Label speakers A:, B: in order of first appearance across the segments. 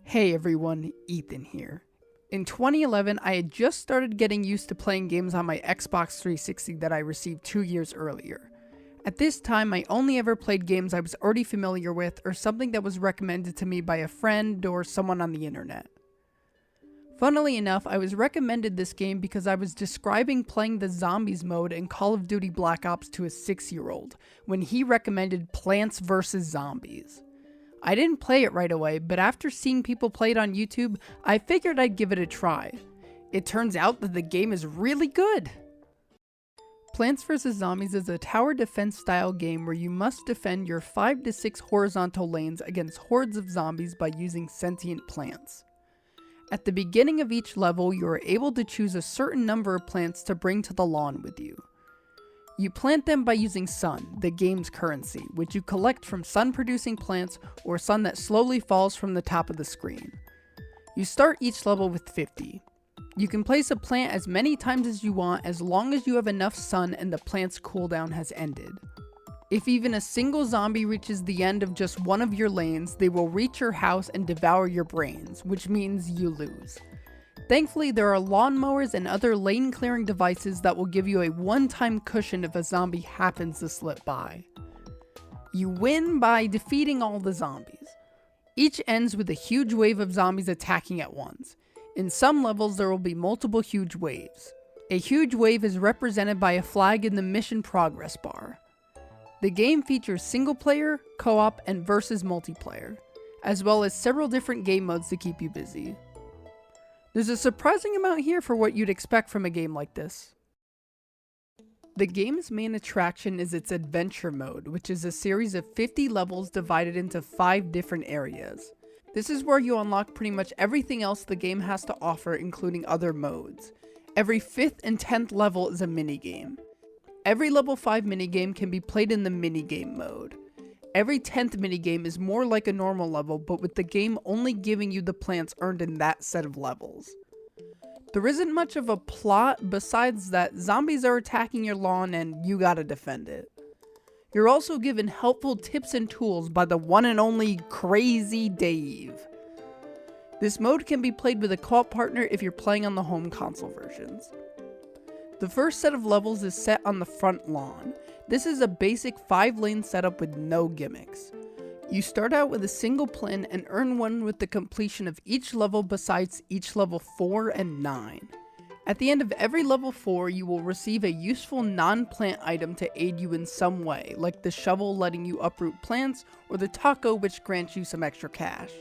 A: Hey everyone, Ethan here. In 2011, I had just started getting used to playing games on my Xbox 360 that I received 2 years earlier. At this time, I only ever played games I was already familiar with or something that was recommended to me by a friend or someone on the internet. Funnily enough, I was recommended this game because I was describing playing the Zombies mode in Call of Duty Black Ops to a 6-year-old when he recommended Plants vs. Zombies. I didn't play it right away, but after seeing people play it on YouTube, I figured I'd give it a try. It turns out that the game is really good! Plants vs. Zombies is a tower defense style game where you must defend your 5 to 6 horizontal lanes against hordes of zombies by using sentient plants. At the beginning of each level, you are able to choose a certain number of plants to bring to the lawn with you. You plant them by using sun, the game's currency, which you collect from sun-producing plants or sun that slowly falls from the top of the screen. You start each level with 50. You can place a plant as many times as you want as long as you have enough sun and the plant's cooldown has ended. If even a single zombie reaches the end of just one of your lanes, they will reach your house and devour your brains, which means you lose. Thankfully, there are lawnmowers and other lane clearing devices that will give you a one-time cushion if a zombie happens to slip by. You win by defeating all the zombies. Each ends with a huge wave of zombies attacking at once. In some levels, there will be multiple huge waves. A huge wave is represented by a flag in the mission progress bar. The game features single player, co-op, and versus multiplayer, as well as several different game modes to keep you busy. There's a surprising amount here for what you'd expect from a game like this. The game's main attraction is its adventure mode, which is a series of 50 levels divided into 5 different areas. This is where you unlock pretty much everything else the game has to offer, including other modes. Every 5th and 10th level is a minigame. Every level 5 minigame can be played in the Minigame Mode. Every 10th minigame is more like a normal level, but with the game only giving you the plants earned in that set of levels. There isn't much of a plot besides that zombies are attacking your lawn and you gotta defend it. You're also given helpful tips and tools by the one and only Crazy Dave. This mode can be played with a co-op partner if you're playing on the home console versions. The first set of levels is set on the front lawn. This is a basic 5-lane setup with no gimmicks. You start out with a single plant and earn one with the completion of each level besides each level 4 and 9. At the end of every level 4, you will receive a useful non-plant item to aid you in some way, like the shovel letting you uproot plants or the taco which grants you some extra cash.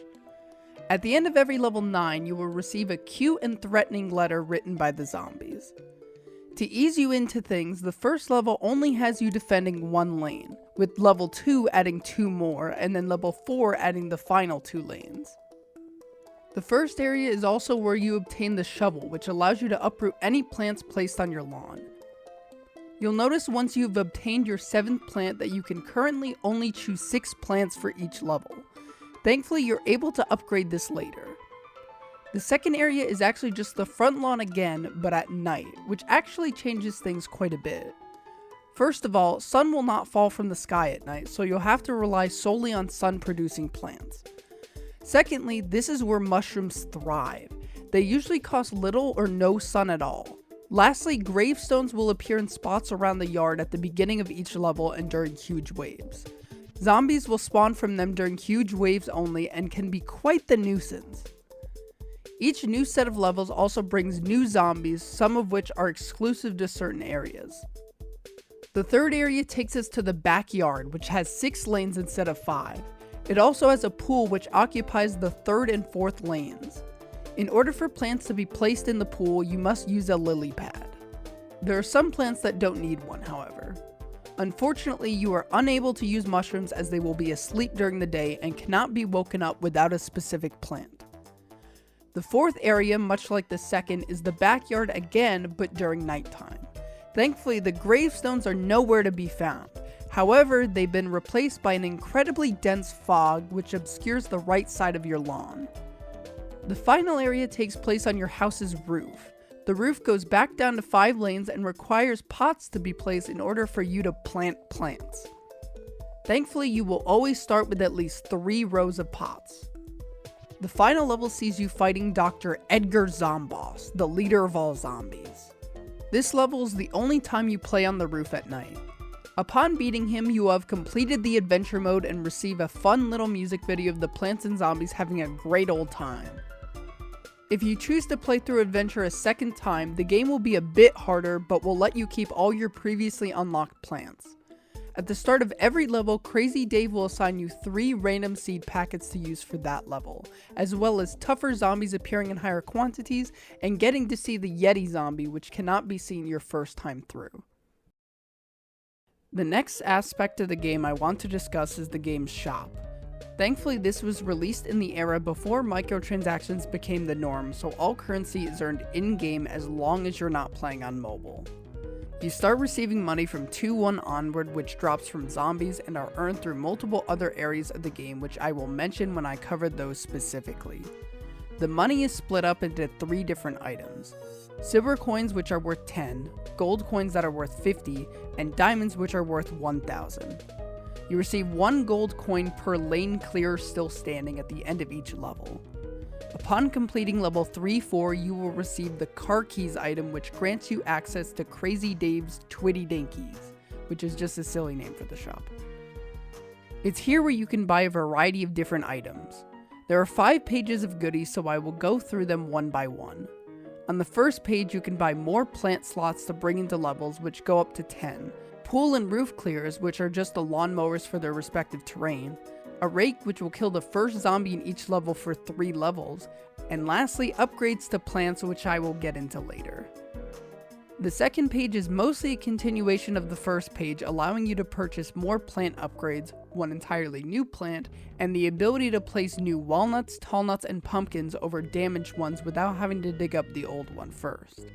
A: At the end of every level 9, you will receive a cute and threatening letter written by the zombies. To ease you into things, the first level only has you defending one lane, with level 2 adding 2 more, and then level 4 adding the final 2 lanes. The first area is also where you obtain the shovel, which allows you to uproot any plants placed on your lawn. You'll notice once you've obtained your 7th plant that you can currently only choose 6 plants for each level. Thankfully, you're able to upgrade this later. The second area is actually just the front lawn again, but at night, which actually changes things quite a bit. First of all, sun will not fall from the sky at night, so you'll have to rely solely on sun-producing plants. Secondly, this is where mushrooms thrive. They usually cost little or no sun at all. Lastly, gravestones will appear in spots around the yard at the beginning of each level and during huge waves. Zombies will spawn from them during huge waves only and can be quite the nuisance. Each new set of levels also brings new zombies, some of which are exclusive to certain areas. The third area takes us to the backyard, which has 6 lanes instead of 5. It also has a pool which occupies the 3rd and 4th lanes. In order for plants to be placed in the pool, you must use a lily pad. There are some plants that don't need one, however. Unfortunately, you are unable to use mushrooms as they will be asleep during the day and cannot be woken up without a specific plant. The 4th area, much like the 2nd, is the backyard again, but during nighttime. Thankfully, the gravestones are nowhere to be found. However, they've been replaced by an incredibly dense fog which obscures the right side of your lawn. The final area takes place on your house's roof. The roof goes back down to 5 lanes and requires pots to be placed in order for you to plant plants. Thankfully, you will always start with at least 3 rows of pots. The final level sees you fighting Dr. Edgar Zomboss, the leader of all zombies. This level is the only time you play on the roof at night. Upon beating him, you will have completed the adventure mode and receive a fun little music video of the plants and zombies having a great old time. If you choose to play through adventure a second time, the game will be a bit harder, but will let you keep all your previously unlocked plants. At the start of every level, Crazy Dave will assign you 3 random seed packets to use for that level, as well as tougher zombies appearing in higher quantities, and getting to see the Yeti zombie, which cannot be seen your first time through. The next aspect of the game I want to discuss is the game's shop. Thankfully, this was released in the era before microtransactions became the norm, so all currency is earned in-game as long as you're not playing on mobile. You start receiving money from 2-1 onward, which drops from zombies and are earned through multiple other areas of the game, which I will mention when I cover those specifically. The money is split up into 3 different items: silver coins, which are worth 10, gold coins that are worth 50, and diamonds, which are worth 1,000. You receive 1 gold coin per lane clear still standing at the end of each level. Upon completing level 3-4, you will receive the Car Keys item, which grants you access to Crazy Dave's Twitty Dankies, which is just a silly name for the shop. It's here where you can buy a variety of different items. There are 5 pages of goodies, so I will go through them one by one. On the first page, you can buy more plant slots to bring into levels, which go up to 10, pool and roof clears, which are just the lawnmowers for their respective terrain, a rake, which will kill the first zombie in each level for 3 levels, and lastly, upgrades to plants, which I will get into later. The second page is mostly a continuation of the first page, allowing you to purchase more plant upgrades, 1 entirely new plant, and the ability to place new walnuts, tall nuts, and pumpkins over damaged ones without having to dig up the old one first.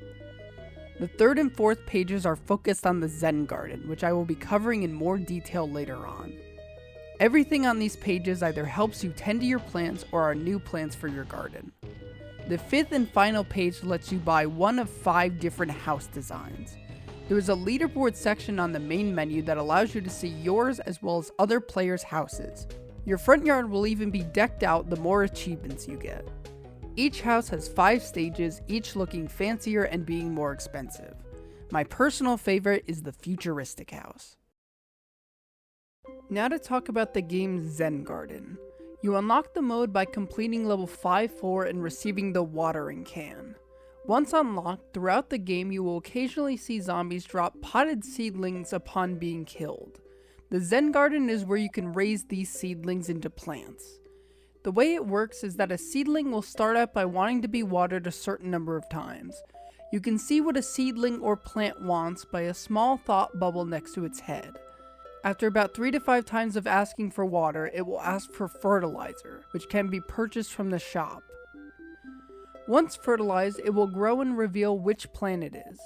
A: The third and fourth pages are focused on the Zen Garden, which I will be covering in more detail later on. Everything on these pages either helps you tend to your plants or are new plants for your garden. The fifth and final page lets you buy one of 5 different house designs. There is a leaderboard section on the main menu that allows you to see yours as well as other players' houses. Your front yard will even be decked out the more achievements you get. Each house has 5 stages, each looking fancier and being more expensive. My personal favorite is the futuristic house. Now to talk about the game's Zen Garden. You unlock the mode by completing level 5-4 and receiving the watering can. Once unlocked, throughout the game you will occasionally see zombies drop potted seedlings upon being killed. The Zen Garden is where you can raise these seedlings into plants. The way it works is that a seedling will start out by wanting to be watered a certain number of times. You can see what a seedling or plant wants by a small thought bubble next to its head. After about 3 to 5 times of asking for water, it will ask for fertilizer, which can be purchased from the shop. Once fertilized, it will grow and reveal which plant it is.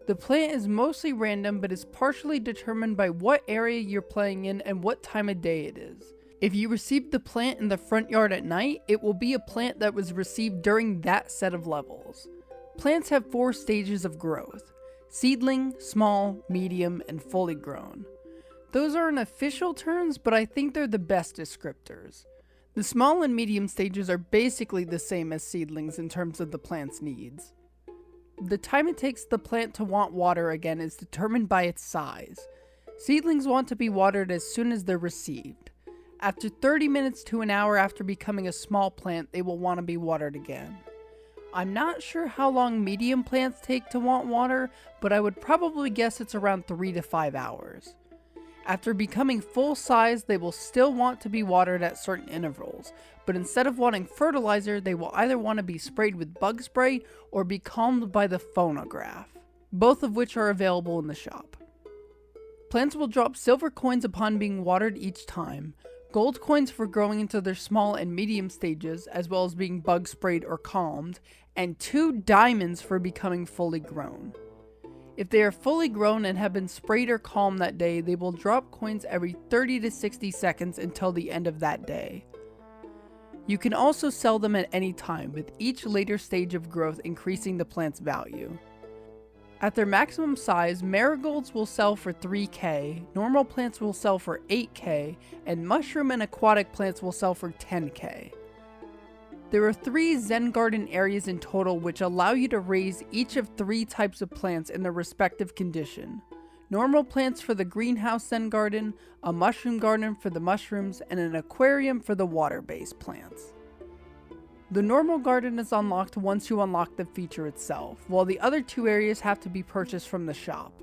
A: The plant is mostly random, but is partially determined by what area you're playing in and what time of day it is. If you received the plant in the front yard at night, it will be a plant that was received during that set of levels. Plants have 4 stages of growth: seedling, small, medium, and fully grown. Those aren't official terms, but I think they're the best descriptors. The small and medium stages are basically the same as seedlings in terms of the plant's needs. The time it takes the plant to want water again is determined by its size. Seedlings want to be watered as soon as they're received. After 30 minutes to an hour after becoming a small plant, they will want to be watered again. I'm not sure how long medium plants take to want water, but I would probably guess it's around 3 to 5 hours. After becoming full size, they will still want to be watered at certain intervals, but instead of wanting fertilizer, they will either want to be sprayed with bug spray or be calmed by the phonograph, both of which are available in the shop. Plants will drop silver coins upon being watered each time, gold coins for growing into their small and medium stages, as well as being bug sprayed or calmed, and 2 diamonds for becoming fully grown. If they are fully grown and have been sprayed or calmed that day, they will drop coins every 30 to 60 seconds until the end of that day. You can also sell them at any time, with each later stage of growth increasing the plant's value. At their maximum size, marigolds will sell for 3k, normal plants will sell for 8k, and mushroom and aquatic plants will sell for 10k. There are 3 Zen Garden areas in total which allow you to raise each of 3 types of plants in their respective condition. Normal plants for the greenhouse Zen Garden, a mushroom garden for the mushrooms, and an aquarium for the water-based plants. The normal garden is unlocked once you unlock the feature itself, while the other 2 areas have to be purchased from the shop.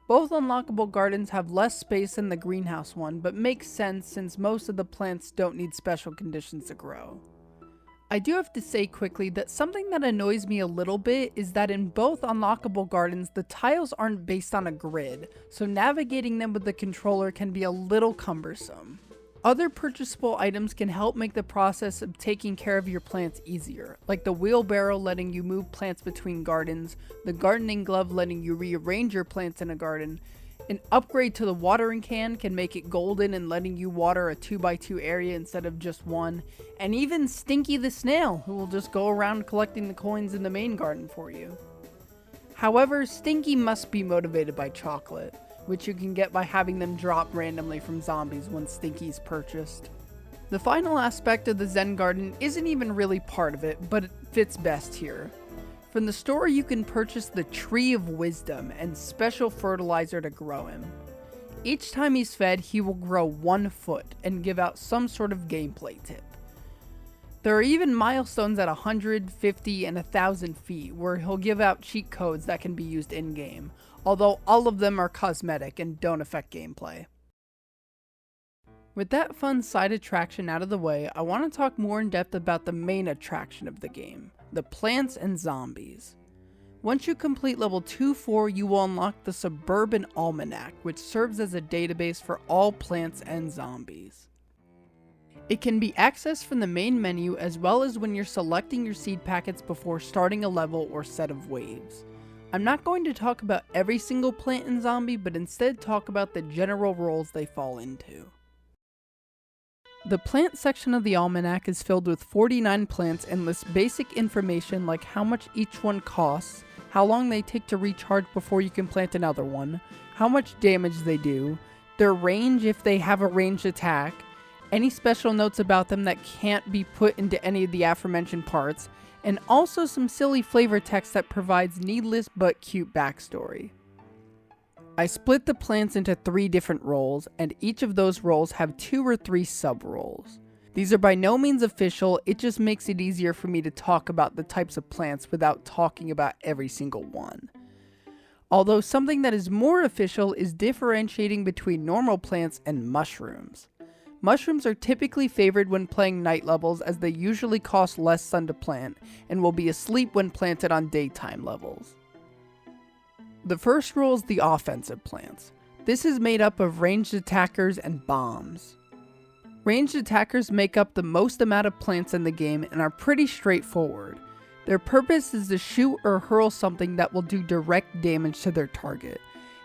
A: Both unlockable gardens have less space than the greenhouse one, but makes sense since most of the plants don't need special conditions to grow. I do have to say quickly that something that annoys me a little bit is that in both unlockable gardens, the tiles aren't based on a grid, so navigating them with the controller can be a little cumbersome. Other purchasable items can help make the process of taking care of your plants easier, like the wheelbarrow letting you move plants between gardens, the gardening glove letting you rearrange your plants in a garden. An upgrade to the watering can can make it golden and letting you water a 2x2 area instead of just one, and even Stinky the snail, who will just go around collecting the coins in the main garden for you. However, Stinky must be motivated by chocolate, which you can get by having them drop randomly from zombies once Stinky's purchased. The final aspect of the Zen Garden isn't even really part of it, but it fits best here. From the store you can purchase the Tree of Wisdom and special fertilizer to grow him. Each time he's fed, he will grow 1 foot and give out some sort of gameplay tip. There are even milestones at 100, 50, and 1,000 feet where he'll give out cheat codes that can be used in-game, although all of them are cosmetic and don't affect gameplay. With that fun side attraction out of the way, I want to talk more in depth about the main attraction of the game, the plants and zombies. Once you complete level 2-4, you will unlock the Suburban Almanac, which serves as a database for all plants and zombies. It can be accessed from the main menu as well as when you're selecting your seed packets before starting a level or set of waves. I'm not going to talk about every single plant and zombie, but instead talk about the general roles they fall into. The plant section of the almanac is filled with 49 plants and lists basic information like how much each one costs, how long they take to recharge before you can plant another one, how much damage they do, their range if they have a ranged attack, any special notes about them that can't be put into any of the aforementioned parts, and also some silly flavor text that provides needless but cute backstory. I split the plants into 3 different roles, and each of those roles have 2 or 3 sub-roles. These are by no means official, it just makes it easier for me to talk about the types of plants without talking about every single one. Although something that is more official is differentiating between normal plants and mushrooms. Mushrooms are typically favored when playing night levels as they usually cost less sun to plant and will be asleep when planted on daytime levels. The first role is the offensive plants. This is made up of ranged attackers and bombs. Ranged attackers make up the most amount of plants in the game and are pretty straightforward. Their purpose is to shoot or hurl something that will do direct damage to their target.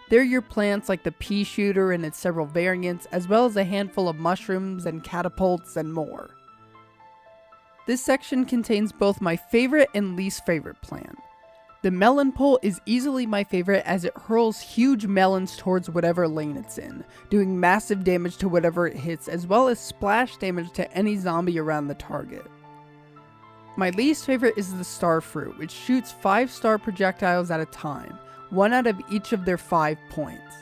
A: They're your plants like the pea shooter and its several variants, as well as a handful of mushrooms and catapults and more. This section contains both my favorite and least favorite plant. The melon pole is easily my favorite as it hurls huge melons towards whatever lane it's in, doing massive damage to whatever it hits as well as splash damage to any zombie around the target. My least favorite is the star fruit, which shoots 5-star projectiles at a time, 1 out of each of their 5 points.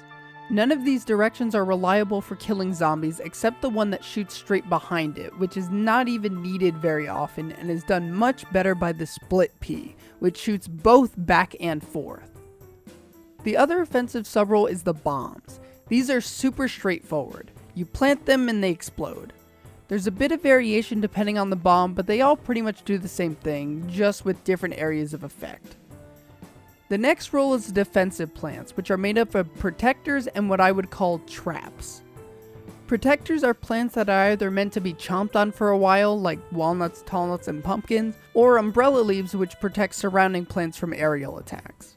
A: None of these directions are reliable for killing zombies except the one that shoots straight behind it, which is not even needed very often and is done much better by the split pea, which shoots both back and forth. The other offensive subrole is the bombs. These are super straightforward. You plant them and they explode. There's a bit of variation depending on the bomb, but they all pretty much do the same thing, just with different areas of effect. The next role is defensive plants, which are made up of protectors and what I would call traps. Protectors are plants that are either meant to be chomped on for a while, like walnuts, tall nuts, and pumpkins, or umbrella leaves which protect surrounding plants from aerial attacks.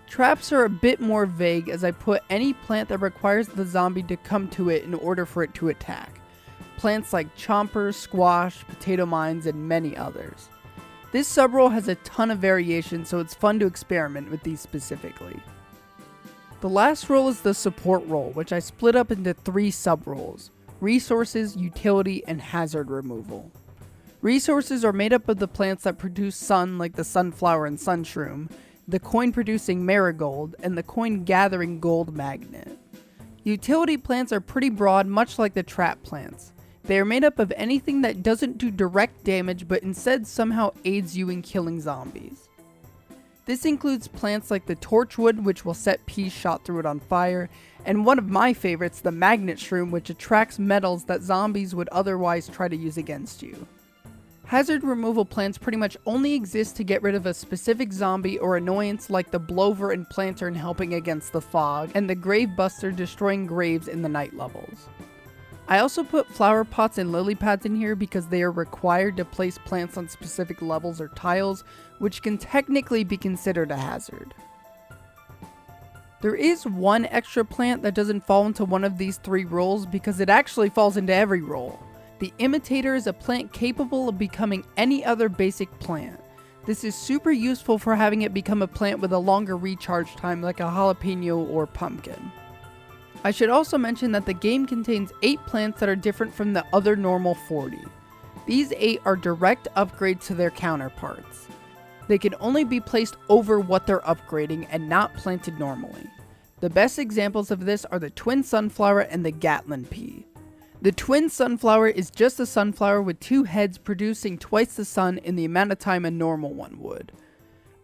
A: Traps are a bit more vague as I put any plant that requires the zombie to come to it in order for it to attack. Plants like chompers, squash, potato mines, and many others. This subrole has a ton of variation, so it's fun to experiment with these specifically. The last role is the support role, which I split up into 3 sub-roles: resources, utility, and hazard removal. Resources are made up of the plants that produce sun, like the sunflower and sunshroom, the coin-producing marigold, and the coin-gathering gold magnet. Utility plants are pretty broad, much like the trap plants. They are made up of anything that doesn't do direct damage but instead somehow aids you in killing zombies. This includes plants like the torchwood, which will set peas shot through it on fire, and one of my favorites, the magnet shroom, which attracts metals that zombies would otherwise try to use against you. Hazard removal plants pretty much only exist to get rid of a specific zombie or annoyance, like the blover and planter in helping against the fog, and the grave buster destroying graves in the night levels. I also put flower pots and lily pads in here because they are required to place plants on specific levels or tiles, which can technically be considered a hazard. There is one extra plant that doesn't fall into one of these 3 roles because it actually falls into every role. The imitator is a plant capable of becoming any other basic plant. This is super useful for having it become a plant with a longer recharge time like a jalapeno or pumpkin. I should also mention that the game contains 8 plants that are different from the other normal 40. These 8 are direct upgrades to their counterparts. They can only be placed over what they're upgrading and not planted normally. The best examples of this are the twin sunflower and the Gatlin pea. The twin sunflower is just a sunflower with 2 heads producing twice the sun in the amount of time a normal one would.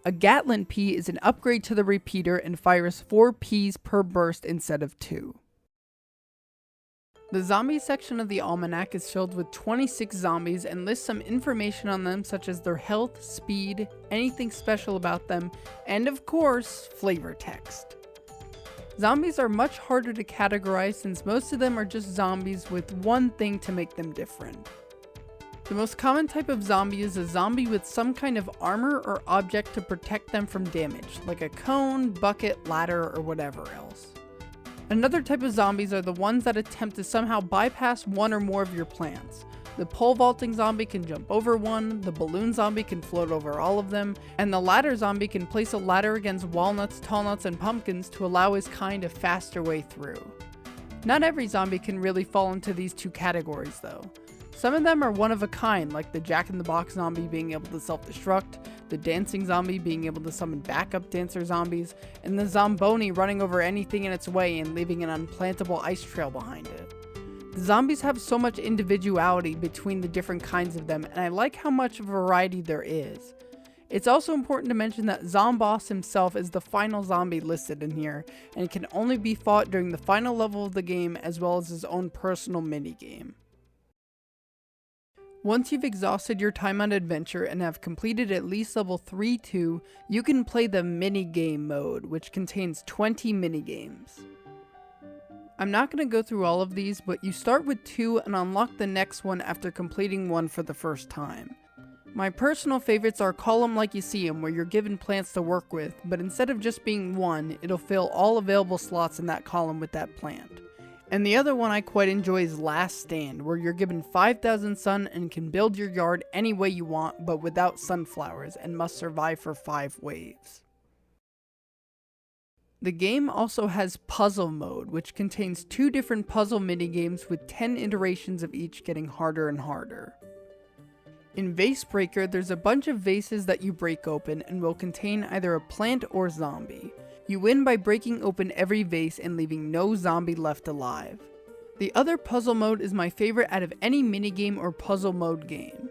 A: A Gatlin pea is an upgrade to the repeater and fires 4 peas per burst instead of 2. The zombie section of the almanac is filled with 26 zombies and lists some information on them such as their health, speed, anything special about them, and of course, flavor text. Zombies are much harder to categorize since most of them are just zombies with one thing to make them different. The most common type of zombie is a zombie with some kind of armor or object to protect them from damage, like a cone, bucket, ladder, or whatever else. Another type of zombies are the ones that attempt to somehow bypass one or more of your plants. The pole vaulting zombie can jump over one, the balloon zombie can float over all of them, and the ladder zombie can place a ladder against walnuts, tall nuts, and pumpkins to allow his kind a faster way through. Not every zombie can really fall into these 2 categories though. Some of them are one of a kind, like the Jack-in-the-Box zombie being able to self-destruct, the dancing zombie being able to summon backup dancer zombies, and the Zomboni running over anything in its way and leaving an unplantable ice trail behind it. The zombies have so much individuality between the different kinds of them, and I like how much variety there is. It's also important to mention that Zomboss himself is the final zombie listed in here, and can only be fought during the final level of the game as well as his own personal minigame. Once you've exhausted your time on adventure and have completed at least level 3-2, you can play the Minigame Mode, which contains 20 minigames. I'm not going to go through all of these, but you start with 2 and unlock the next one after completing one for the first time. My personal favorites are Column Like You See 'Em, where you're given plants to work with, but instead of just being one, it'll fill all available slots in that column with that plant. And the other one I quite enjoy is Last Stand, where you're given 5,000 sun and can build your yard any way you want, but without sunflowers, and must survive for 5 waves. The game also has Puzzle Mode, which contains 2 different puzzle minigames with 10 iterations of each getting harder and harder. In Vase Breaker, there's a bunch of vases that you break open and will contain either a plant or zombie. You win by breaking open every vase and leaving no zombie left alive. The other puzzle mode is my favorite out of any minigame or puzzle mode game.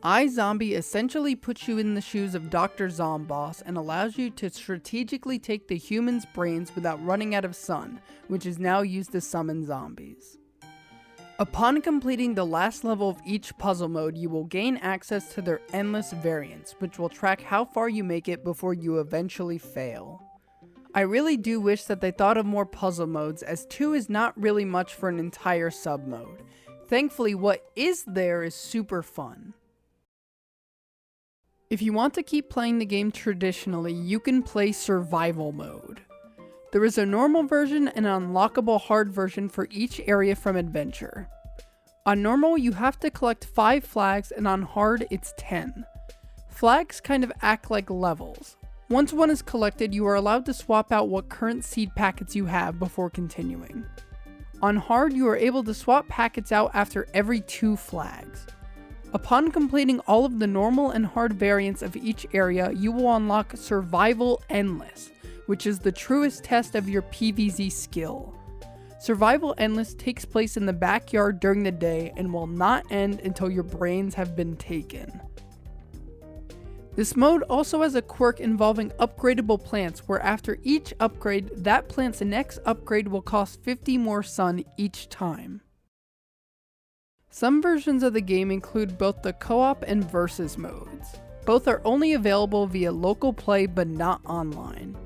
A: iZombie essentially puts you in the shoes of Dr. Zomboss and allows you to strategically take the human's brains without running out of sun, which is now used to summon zombies. Upon completing the last level of each puzzle mode, you will gain access to their endless variants, which will track how far you make it before you eventually fail. I really do wish that they thought of more puzzle modes, as 2 is not really much for an entire sub-mode. Thankfully, what is there is super fun. If you want to keep playing the game traditionally, you can play Survival Mode. There is a normal version and an unlockable hard version for each area from Adventure. On normal, you have to collect 5 flags, and on hard, it's 10. Flags kind of act like levels. Once one is collected, you are allowed to swap out what current seed packets you have before continuing. On hard, you are able to swap packets out after every 2 flags. Upon completing all of the normal and hard variants of each area, you will unlock Survival Endless, which is the truest test of your PvZ skill. Survival Endless takes place in the backyard during the day and will not end until your brains have been taken. This mode also has a quirk involving upgradable plants, where after each upgrade, that plant's next upgrade will cost 50 more sun each time. Some versions of the game include both the co-op and versus modes. Both are only available via local play but not online.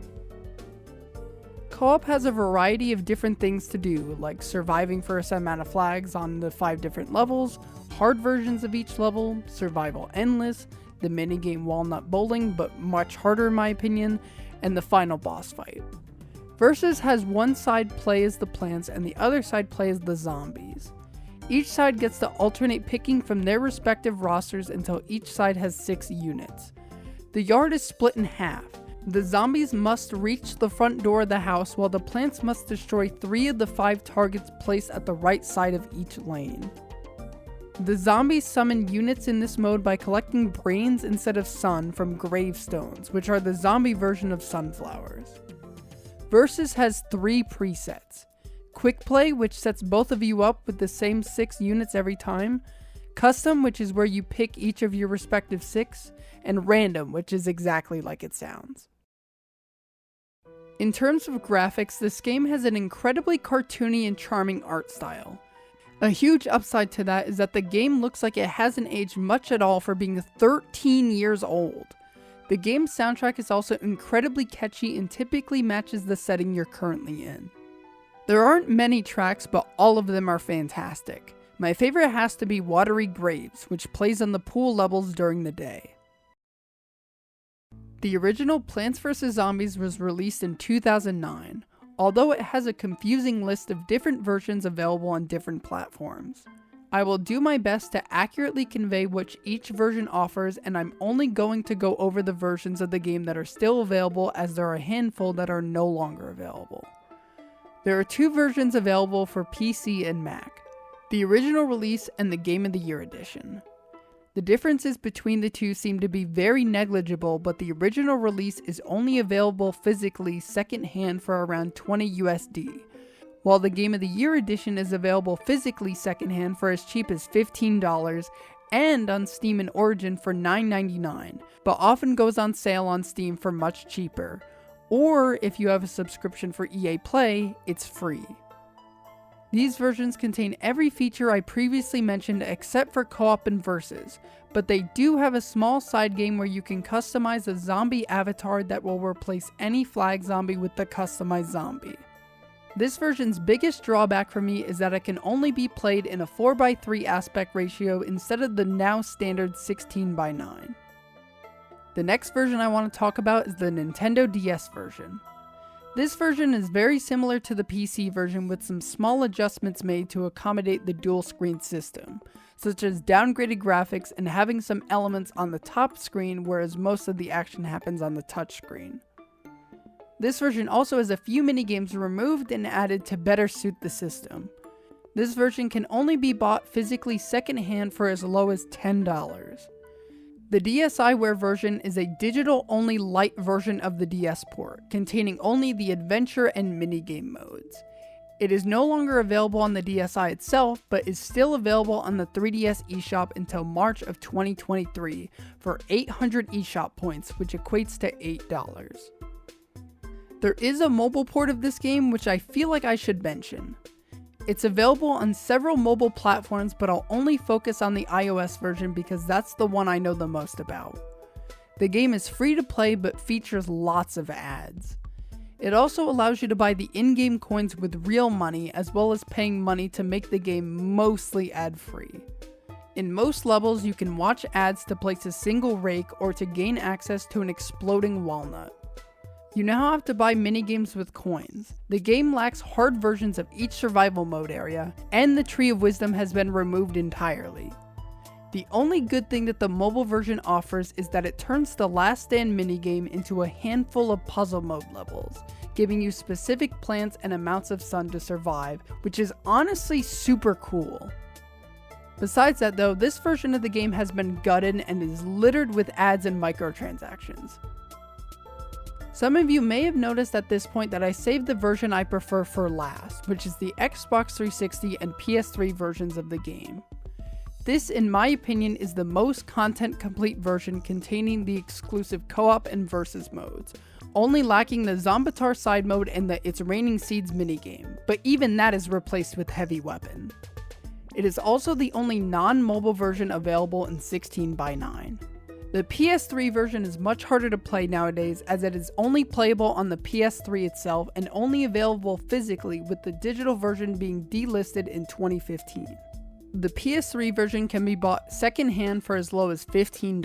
A: Co-op has a variety of different things to do, like surviving for a set amount of flags on the 5 different levels, hard versions of each level, Survival Endless, the minigame Walnut Bowling but much harder in my opinion, and the final boss fight. Versus has one side play as the plants and the other side play as the zombies. Each side gets to alternate picking from their respective rosters until each side has 6 units. The yard is split in half. The zombies must reach the front door of the house, while the plants must destroy 3 of the 5 targets placed at the right side of each lane. The zombies summon units in this mode by collecting brains instead of sun from gravestones, which are the zombie version of sunflowers. Versus has 3 presets. Quick Play, which sets both of you up with the same 6 units every time, Custom, which is where you pick each of your respective 6, and Random, which is exactly like it sounds. In terms of graphics, this game has an incredibly cartoony and charming art style. A huge upside to that is that the game looks like it hasn't aged much at all for being 13 years old. The game's soundtrack is also incredibly catchy and typically matches the setting you're currently in. There aren't many tracks, but all of them are fantastic. My favorite has to be Watery Graves, which plays on the pool levels during the day. The original Plants vs. Zombies was released in 2009, although it has a confusing list of different versions available on different platforms. I will do my best to accurately convey what each version offers, and I'm only going to go over the versions of the game that are still available, as there are a handful that are no longer available. There are 2 versions available for PC and Mac, the original release and the Game of the Year edition. The differences between the two seem to be very negligible, but the original release is only available physically secondhand for around $20 USD, while the Game of the Year edition is available physically secondhand for as cheap as $15 and on Steam and Origin for $9.99, but often goes on sale on Steam for much cheaper. Or if you have a subscription for EA Play, it's free. These versions contain every feature I previously mentioned except for co-op and versus, but they do have a small side game where you can customize a zombie avatar that will replace any flag zombie with the customized zombie. This version's biggest drawback for me is that it can only be played in a 4:3 aspect ratio instead of the now standard 16:9. The next version I want to talk about is the Nintendo DS version. This version is very similar to the PC version, with some small adjustments made to accommodate the dual screen system, such as downgraded graphics and having some elements on the top screen, whereas most of the action happens on the touchscreen. This version also has a few minigames removed and added to better suit the system. This version can only be bought physically secondhand for as low as $10. The DSiWare version is a digital-only light version of the DS port, containing only the adventure and minigame modes. It is no longer available on the DSi itself, but is still available on the 3DS eShop until March of 2023 for 800 eShop points, which equates to $8. There is a mobile port of this game, which I feel like I should mention. It's available on several mobile platforms, but I'll only focus on the iOS version because that's the one I know the most about. The game is free to play but features lots of ads. It also allows you to buy the in-game coins with real money, as well as paying money to make the game mostly ad-free. In most levels, you can watch ads to place a single rake or to gain access to an exploding walnut. You now have to buy minigames with coins. The game lacks hard versions of each survival mode area, and the Tree of Wisdom has been removed entirely. The only good thing that the mobile version offers is that it turns the Last Stand minigame into a handful of puzzle mode levels, giving you specific plants and amounts of sun to survive, which is honestly super cool. Besides that though, this version of the game has been gutted and is littered with ads and microtransactions. Some of you may have noticed at this point that I saved the version I prefer for last, which is the Xbox 360 and PS3 versions of the game. This, in my opinion, is the most content-complete version containing the exclusive co-op and versus modes, only lacking the Zombitar side mode and the It's Raining Seeds minigame, but even that is replaced with Heavy Weapon. It is also the only non-mobile version available in 16:9. The PS3 version is much harder to play nowadays as it is only playable on the PS3 itself and only available physically, with the digital version being delisted in 2015. The PS3 version can be bought secondhand for as low as $15.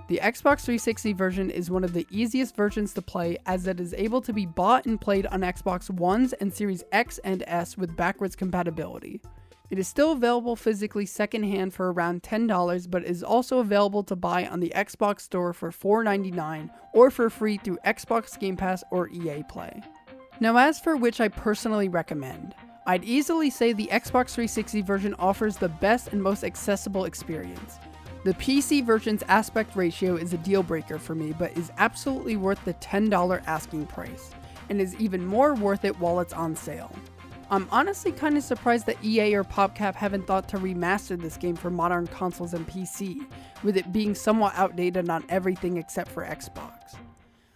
A: The Xbox 360 version is one of the easiest versions to play as it is able to be bought and played on Xbox Ones and Series X and S with backwards compatibility. It is still available physically secondhand for around $10, but is also available to buy on the Xbox Store for $4.99 or for free through Xbox Game Pass or EA Play. Now as for which I personally recommend, I'd easily say the Xbox 360 version offers the best and most accessible experience. The PC version's aspect ratio is a deal breaker for me, but is absolutely worth the $10 asking price, and is even more worth it while it's on sale. I'm honestly kinda surprised that EA or PopCap haven't thought to remaster this game for modern consoles and PC, with it being somewhat outdated on everything except for Xbox.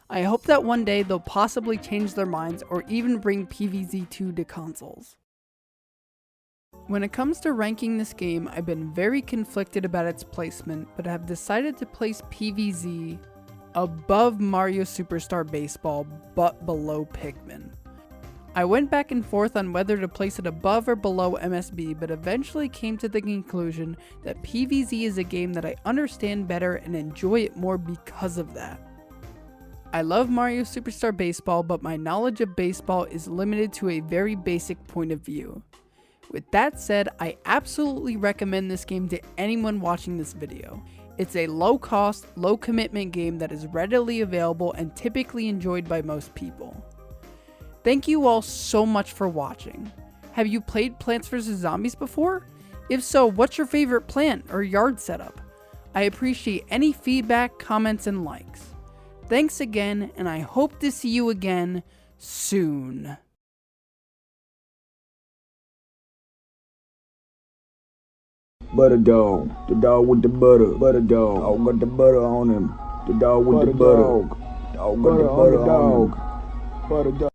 A: I hope that one day they'll possibly change their minds or even bring PvZ2 to consoles. When it comes to ranking this game, I've been very conflicted about its placement, but have decided to place PvZ above Mario Superstar Baseball, but below Pikmin. I went back and forth on whether to place it above or below MSB, but eventually came to the conclusion that PvZ is a game that I understand better and enjoy it more because of that. I love Mario Superstar Baseball, but my knowledge of baseball is limited to a very basic point of view. With that said, I absolutely recommend this game to anyone watching this video. It's a low cost, low commitment game that is readily available and typically enjoyed by most people. Thank you all so much for watching. Have you played Plants vs. Zombies before? If so, what's your favorite plant or yard setup? I appreciate any feedback, comments, and likes. Thanks again, and I hope to see you again soon.
B: Butter dog, the dog with the butter dog. Dog got the butter on him. The dog with the butter. Dog got the butter on him. Butter dog.